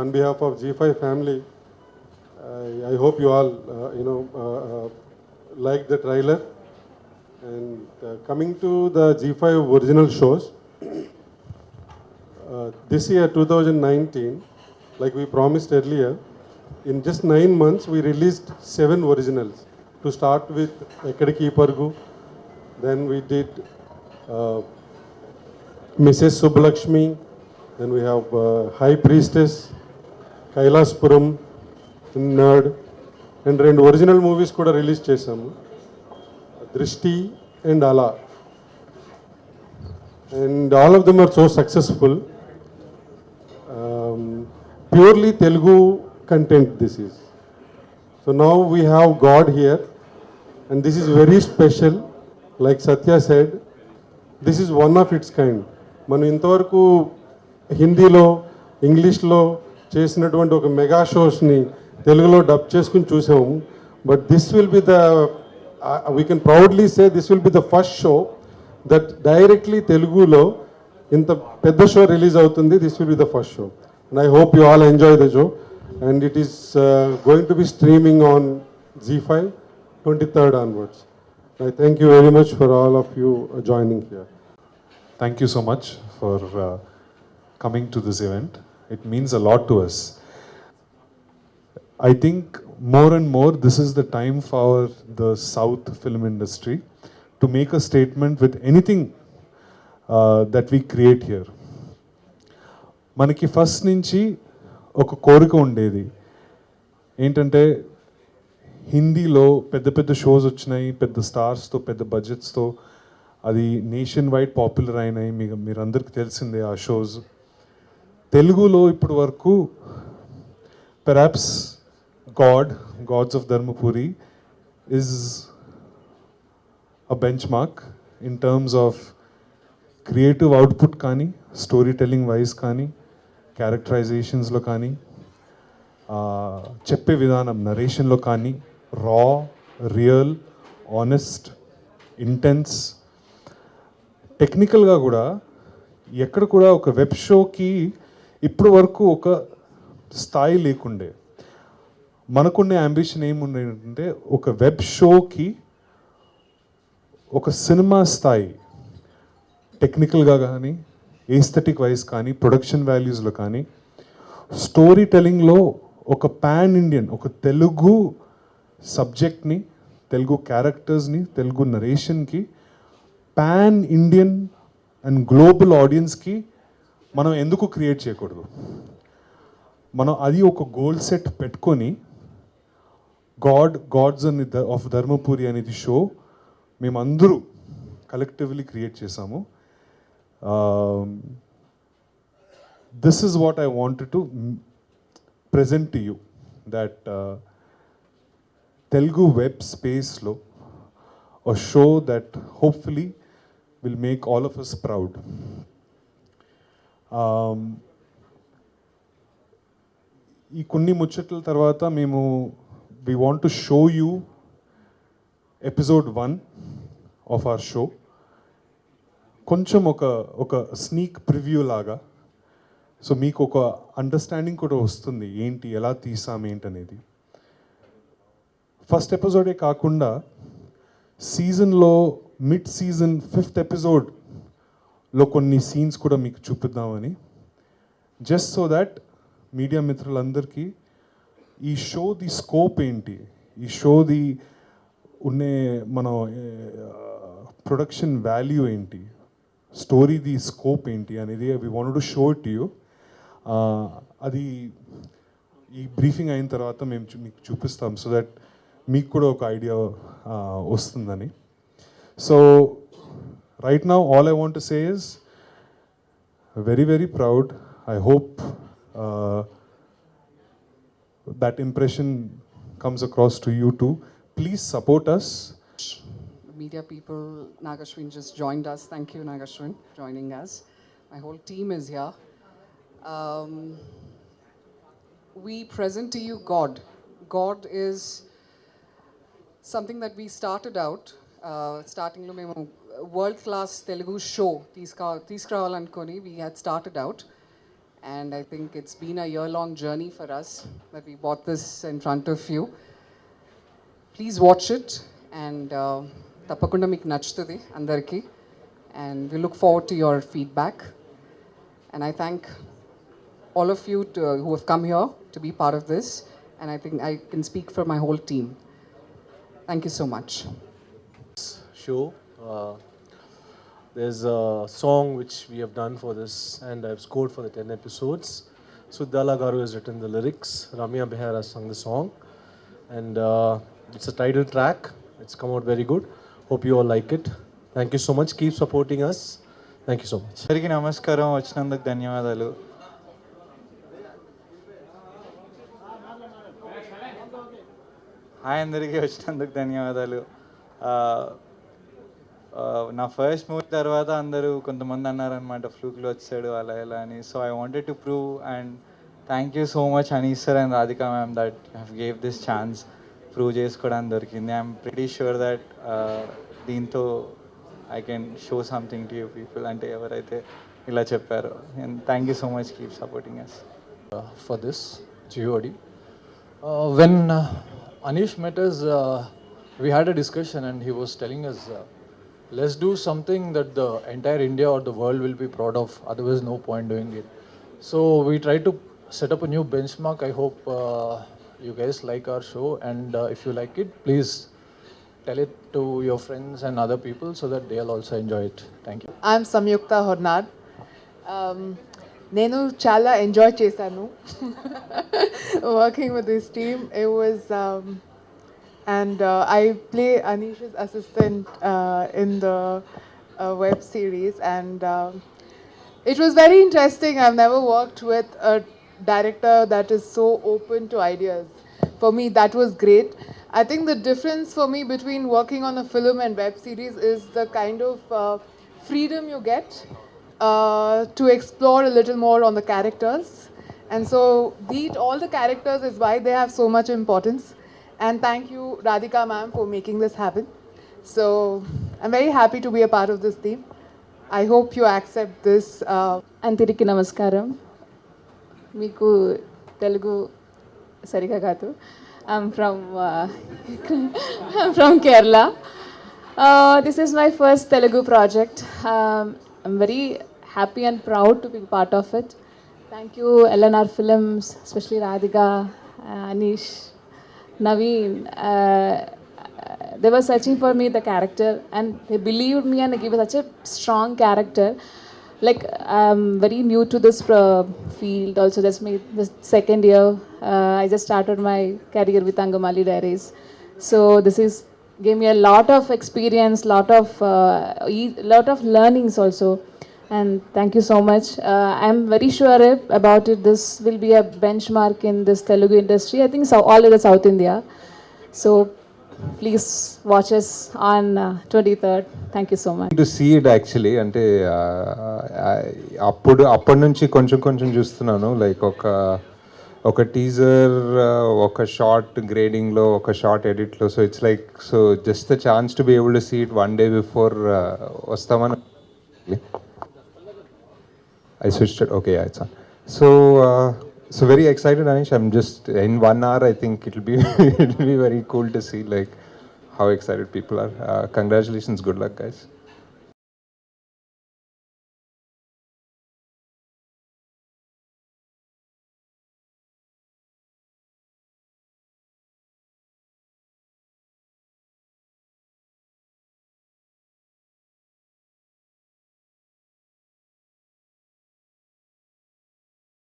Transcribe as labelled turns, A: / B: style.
A: on behalf of G5 family, I hope you all, like the trailer. And coming to the G5 original shows, this year, 2019, like we promised earlier, in just 9 months, we released 7 originals. To start with, Ekkadiki Pargu, then we did Mrs. Subbulakshmi, then we have High Priestess, Kailaspuram, Nerd, and 2 original movies కూడా release చేశాము, దృష్టి and Ala. And all of them are so successful. Purely Telugu content this is. So now we have God here, and this is very special. Like Satya said, this is one of its kind. మనం ఇంతవరకు హిందీలో ఇంగ్లీష్లో చేసినటువంటి ఒక mega షోస్ని తెలుగులో dub చేసుకుని చూసాము. But this will be the we can proudly say this will be the first show that directly తెలుగులో ఇంత పెద్ద షో రిలీజ్ అవుతుంది. This will be the first show, and I hope you all enjoy the show. And it is going to be streaming on Z5 23rd onwards. I thank you very much for all of you joining here.
B: Thank you so much for coming to this event. It means a lot to us. I think more and more this is the time for the South film industry to make a statement with anything that we create here. మనకి first నుంచి ఒక కోరిక ఉండేది ఏంటంటే హిందీలో పెద్ద పెద్ద shows వచ్చినాయి, పెద్ద స్టార్స్తో, పెద్ద బడ్జెట్స్తో, అది నేషన్ వైడ్ పాపులర్ అయినాయి. మీరందరికీ తెలిసిందే ఆ షోస్. తెలుగులో ఇప్పటి వరకు perhaps Gods of Dharmapuri is a benchmark in terms of creative output కానీ, స్టోరీ టెల్లింగ్ వైజ్ కానీ, క్యారెక్టరైజేషన్స్లో కానీ, చెప్పే విధానం నరేషన్లో కానీ, రా, రియల్, ఆనెస్ట్, ఇంటెన్స్. టెక్నికల్గా కూడా ఎక్కడ కూడా ఒక వెబ్ షోకి ఇప్పటి వరకు ఒక స్థాయి లేకుండే. మనకుండే అంబిషన్ ఏముండేంటే ఒక వెబ్ షోకి ఒక సినిమా స్థాయి, టెక్నికల్గా కానీ, ఏస్థెటిక్ వైజ్ కానీ, ప్రొడక్షన్ వాల్యూస్లో కానీ, స్టోరీ టెల్లింగ్లో ఒక పాన్ ఇండియన్, ఒక తెలుగు సబ్జెక్ట్ని, తెలుగు క్యారెక్టర్స్ని, తెలుగు నరేషన్కి పాన్ ఇండియన్ అండ్ గ్లోబల్ ఆడియన్స్కి మనం ఎందుకు క్రియేట్ చేయకూడదు? మనం అది ఒక గోల్ సెట్ పెట్టుకొని గాడ్స్ అని ఆఫ్ ధర్మపురి అనేది షో మేమందరూ కలెక్టివ్లీ క్రియేట్ చేసాము. This is what I wanted to present to you, that Telugu web space lo a show that hopefully will make all of us proud. ఈ కొన్ని ముచ్చట్ల తర్వాత మేము we want to show you episode 1 of our show. కొంచెం ఒక sneak preview లాగా, so మీకు ఒక understanding కూడా వస్తుంది ఏంటి, ఎలా తీసాం ఏంటనేది. ఫస్ట్ ఎపిసోడే కాకుండా సీజన్లో మిడ్ సీజన్ 5th ఎపిసోడ్లో కొన్ని సీన్స్ కూడా మీకు చూపిద్దామని, జస్ట్ సో దాట్ మీడియా మిత్రులందరికీ ఈ షోది స్కోప్ ఏంటి, ఈ షోది ఉండే మన ప్రొడక్షన్ వాల్యూ ఏంటి, స్టోరీది స్కోప్ ఏంటి అనేది we wanted to show it you. అది ఈ బ్రీఫింగ్ అయిన తర్వాత మేము మీకు చూపిస్తాం, సో దట్ మీకు కూడా ఒక ఐడియా వస్తుందని. So right now all I want to say is very very proud. I hope that impression comes across to you too. Please support us.
C: Media people, Nagashwin just joined us. Thank you, Nagashwin, joining us. My whole team is here. We present to you God. God is something that we started out, starting lo memo world class Telugu show తీసుకురావాలనుకొని we had started out, And I think it's been a year-long journey for us that we brought this in front of you. Please watch it and తప్పకుండా మీకు నచ్చుతుంది అందరికీ. And we look forward to your feedback. And I thank all of you who have come here to be part of this. And I think I can speak for my whole team. Thank you so much.
D: Show. There's a song which we have done for this, and I've scored for the 10 episodes. Suddala Garu has written the lyrics. Ramya Behar has sung the song, and it's a title track. It's come out very good. Hope you all like it. Thank you so much. Keep supporting us. Thank you so much.
E: అందరికీ నమస్కారం, వచ్చినందుకు ధన్యవాదాలు. Hi, అందరికీ వచ్చినందుకు ధన్యవాదాలు. నా first movie తర్వాత అందరూ కొంతమంది అన్నారనమాట, ఫ్లూక్లో వచ్చాడు అలా ఎలా అని. So I wanted to prove, and thank you so much Aneesh sir and Radhika ma'am that have gave this chance. Prove చేసుకోవడానికి దొరికింది. ఐఎమ్ ప్రిటీ షూర్ దట్ దీంతో I can show something to you people, అంటే ఎవరైతే ఇలా చెప్పారో. And thank you so much, keep supporting us.
F: For this GOD. When Anish met us, we had a discussion and he was telling us, let's do something that the entire India or the world will be proud of, otherwise no point doing it. So we tried to set up a new benchmark. I hope you guys like our show, and if you like it, please tell it to your friends and other people so that they'll also enjoy it. Thank you.
G: I'm Samyukta Hornad. నేను చాలా enjoy చేశాను working with this team. It was and I play Anish's assistant in the web series, and it was very interesting. I've never worked with a director that is so open to ideas. For me, that was great. I think the difference for me between working on a film and web series is the kind of freedom you get to explore a little more on the characters. And so, all the characters is why they have so much importance. And thank you, Radhika ma'am, for making this happen. So, I'm very happy to be a part of this team. I hope you accept this.
H: అందరికీ నమస్కారం. మీకు తెలుగు సరిగా కాదు. I'm from Kerala. This is my first Telugu project. I'm very happy and proud to be part of it. Thank you, LNR Films, especially Radhika, Anish, Naveen. They were searching for me the character, and they believed me, and they gave me such a strong character. Like, I'm very new to this field. Also, that's my the second year. I just started my career with Angamali Diaries, so this is gave me a lot of experience, lot of learnings also. And thank you so much. I'm very sure about it. This will be a benchmark in this Telugu industry. I think so, all over South India. So please watch us on 23rd. Thank you so much.
I: To see it actually. అంటే అప్పటి నుంచి కొంచెం చూస్తున్నాను. Like ఒక teaser, ఒక short గ్రేడింగ్లో, ఒక short ఎడిట్లో. So it's like, so just the chance to be able to see it one day before వస్తామని. I switched it. Okay, yeah, it's on. So very excited, Anish. I'm just in 1 hour. I think it'll be it'll be very cool to see like how excited people are. Congratulations. Good luck, guys.